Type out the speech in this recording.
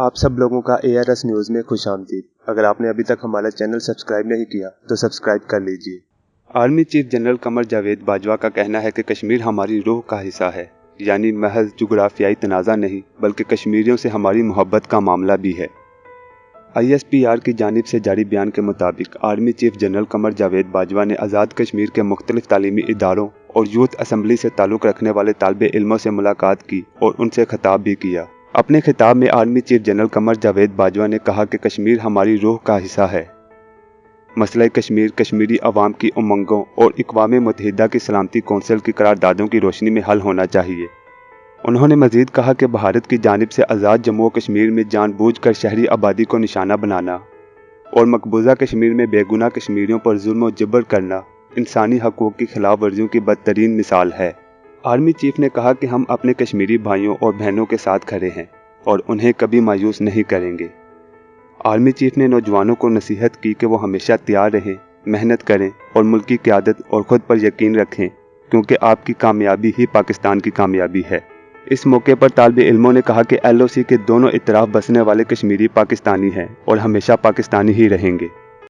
आप सब लोगों का ARS न्यूज़ में खुश आमदीद। अगर आपने अभी तक हमारा चैनल सब्सक्राइब नहीं किया तो सब्सक्राइब कर लीजिए। Army chief general Qamar Javed Bajwa का कहना है कि कश्मीर हमारी रूह का हिस्सा है, यानी महज जुगराफियाई तनाज़ा नहीं बल्कि कश्मीरियों से हमारी मोहब्बत का मामला भी है। ISPR की जानिब से जारी बयान के मुताबिक army chief general Qamar Javed Bajwa ने आज़ाद कश्मीर के मुख्तलिफ तालीमी इदारों और यूथ असम्बली से ताल्लुक़ रखने वाले तालिब इल्मों से मुलाकात की और उनसे खिताब भी किया। अपने खिताब में army chief general Qamar Javed Bajwa ने कहा कि कश्मीर हमारी रूह का हिस्सा है। मसला कश्मीर कश्मीरी अवाम की उमंगों और अक़वाम मुत्तहिदा की सलामती कौंसिल की करारदादों की रोशनी में हल होना चाहिए। उन्होंने मज़ीद कहा कि भारत की जानिब से आज़ाद जम्मू और कश्मीर में जानबूझकर शहरी आबादी को निशाना बनाना और मकबूजा कश्मीर में बेगुनाह कश्मीरियों पर जुल्म और जबर करना इंसानी हकूक़ की खिलाफ वर्जियों की बदतरीन मिसाल है। आर्मी चीफ ने कहा कि हम अपने कश्मीरी भाइयों और बहनों के साथ खड़े हैं और उन्हें कभी मायूस नहीं करेंगे। आर्मी चीफ ने नौजवानों को नसीहत की कि वो हमेशा तैयार रहें, मेहनत करें और मुल्क की क़यादत और ख़ुद पर यकीन रखें, क्योंकि आपकी कामयाबी ही पाकिस्तान की कामयाबी है। इस मौके पर तालिब इल्मों ने कहा कि LOC के दोनों इतराफ़ बसने वाले कश्मीरी पाकिस्तानी हैं और हमेशा पाकिस्तानी ही रहेंगे।